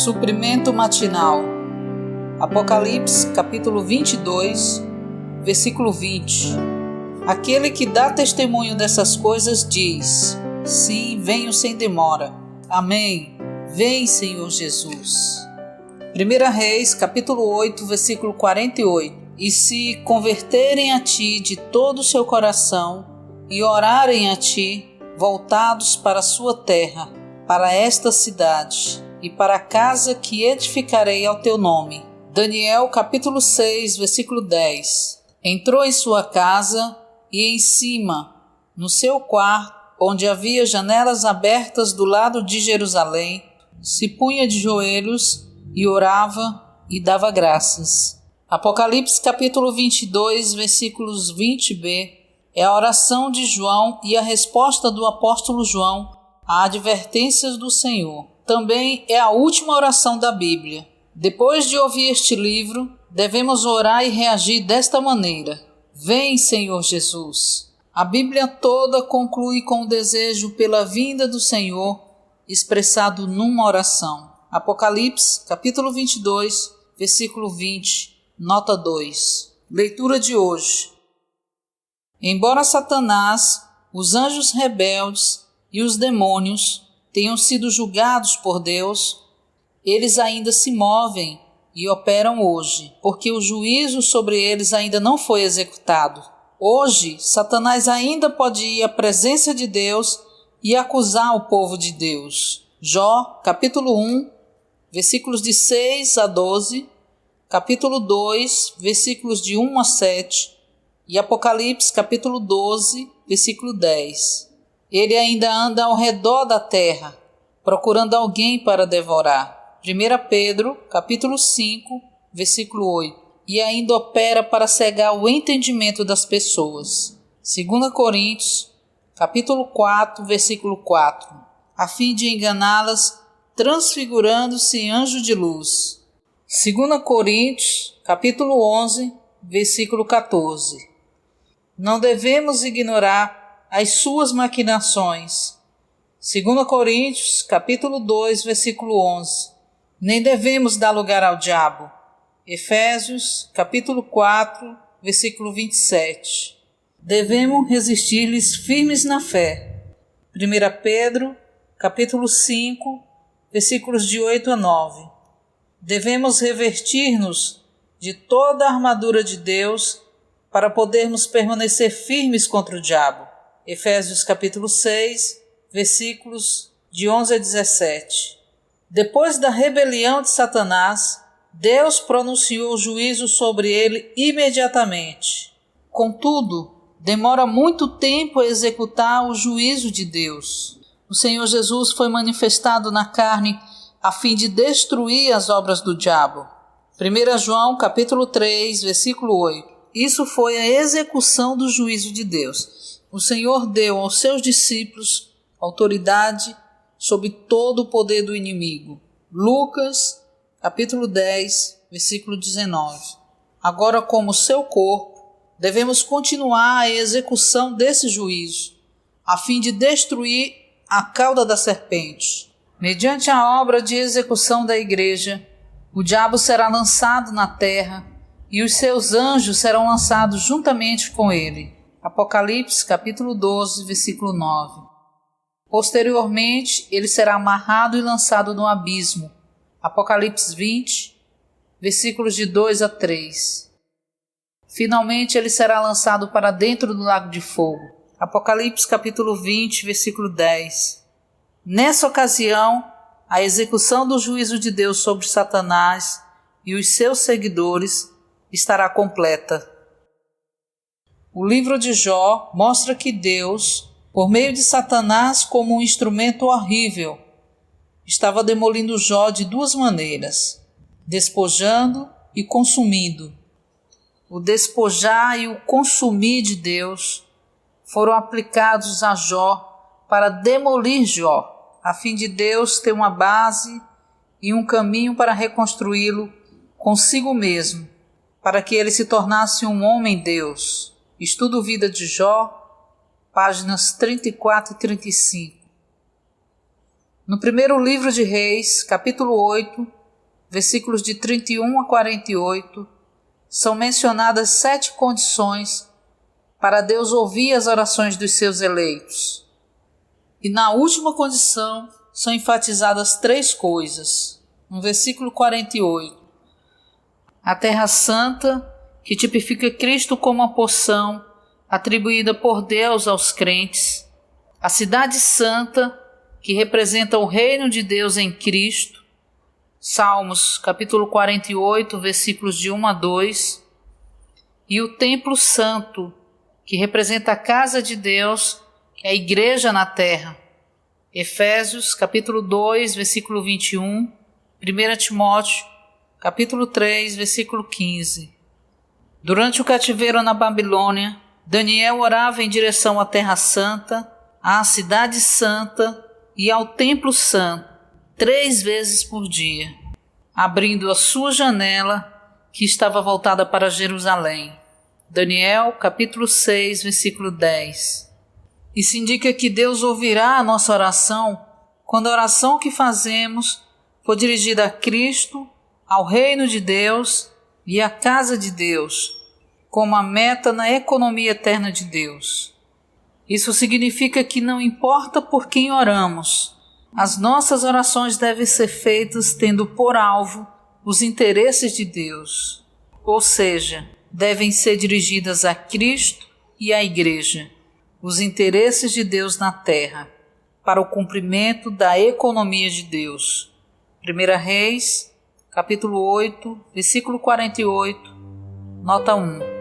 Suprimento matinal. Apocalipse, capítulo 22, versículo 20. Aquele que dá testemunho dessas coisas diz: sim, venho sem demora. Amém. Vem, Senhor Jesus. 1 Reis, capítulo 8, versículo 48. E se converterem a ti de todo o seu coração e orarem a ti, voltados para a sua terra, para esta cidade e para a casa que edificarei ao teu nome. Daniel capítulo 6, versículo 10. Entrou em sua casa e em cima, no seu quarto, onde havia janelas abertas do lado de Jerusalém, se punha de joelhos e orava e dava graças. Apocalipse capítulo 22, versículos 20b, é a oração de João e a resposta do apóstolo João a advertências do Senhor. Também é a última oração da Bíblia. Depois de ouvir este livro, devemos orar e reagir desta maneira: Vem, Senhor Jesus. A Bíblia toda conclui com o desejo pela vinda do Senhor, expressado numa oração. Apocalipse, capítulo 22, versículo 20, nota 2. Leitura de hoje. Embora Satanás, os anjos rebeldes e os demônios tenham sido julgados por Deus, eles ainda se movem e operam hoje, porque o juízo sobre eles ainda não foi executado. Hoje, Satanás ainda pode ir à presença de Deus e acusar o povo de Deus. Jó, capítulo 1, versículos de 6 a 12, capítulo 2, versículos de 1 a 7 e Apocalipse, capítulo 12, versículo 10. Ele ainda anda ao redor da terra, procurando alguém para devorar. 1 Pedro, capítulo 5, versículo 8. E ainda opera para cegar o entendimento das pessoas. 2 Coríntios, capítulo 4, versículo 4. A fim de enganá-las, transfigurando-se em anjo de luz. 2 Coríntios, capítulo 11, versículo 14. Não devemos ignorar as suas maquinações. 2 Coríntios, capítulo 2, versículo 11. Nem devemos dar lugar ao diabo. Efésios, capítulo 4, versículo 27. Devemos resistir-lhes firmes na fé. 1 Pedro, capítulo 5, versículos de 8 a 9. Devemos revestir-nos de toda a armadura de Deus para podermos permanecer firmes contra o diabo. Efésios capítulo 6, versículos de 11 a 17. Depois da rebelião de Satanás, Deus pronunciou juízo sobre ele imediatamente. Contudo, demora muito tempo a executar o juízo de Deus. O Senhor Jesus foi manifestado na carne a fim de destruir as obras do diabo. 1 João capítulo 3, versículo 8. Isso foi a execução do juízo de Deus. O Senhor deu aos seus discípulos autoridade sobre todo o poder do inimigo. Lucas, capítulo 10, versículo 19. Agora, como seu corpo, devemos continuar a execução desse juízo, a fim de destruir a cauda da serpente. Mediante a obra de execução da igreja, o diabo será lançado na terra e os seus anjos serão lançados juntamente com ele. Apocalipse, capítulo 12, versículo 9. Posteriormente, ele será amarrado e lançado no abismo. Apocalipse 20, versículos de 2 a 3. Finalmente, ele será lançado para dentro do lago de fogo. Apocalipse, capítulo 20, versículo 10. Nessa ocasião, a execução do juízo de Deus sobre Satanás e os seus seguidores estará completa. O livro de Jó mostra que Deus, por meio de Satanás como um instrumento horrível, estava demolindo Jó de duas maneiras: despojando e consumindo. O despojar e o consumir de Deus foram aplicados a Jó para demolir Jó, a fim de Deus ter uma base e um caminho para reconstruí-lo consigo mesmo, para que ele se tornasse um homem-deus. Estudo Vida de Jó, páginas 34 e 35. No primeiro livro de Reis, capítulo 8, versículos de 31 a 48, são mencionadas 7 condições para Deus ouvir as orações dos seus eleitos. E na última condição são enfatizadas 3 coisas. No versículo 48, a terra santa, que tipifica Cristo como a porção atribuída por Deus aos crentes, a cidade santa, que representa o reino de Deus em Cristo, Salmos capítulo 48, versículos de 1 a 2, e o templo santo, que representa a casa de Deus, que é a igreja na terra, Efésios capítulo 2, versículo 21, 1 Timóteo capítulo 3, versículo 15. Durante o cativeiro na Babilônia, Daniel orava em direção à Terra Santa, à Cidade Santa e ao Templo Santo 3 vezes por dia, abrindo a sua janela que estava voltada para Jerusalém. Daniel, capítulo 6, versículo 10. Isso indica que Deus ouvirá a nossa oração quando a oração que fazemos for dirigida a Cristo, ao reino de Deus e à casa de Deus, como a meta na economia eterna de Deus. Isso significa que não importa por quem oramos, as nossas orações devem ser feitas tendo por alvo os interesses de Deus, ou seja, devem ser dirigidas a Cristo e à Igreja, os interesses de Deus na terra, para o cumprimento da economia de Deus. 1 Reis, capítulo 8, versículo 48, nota 1.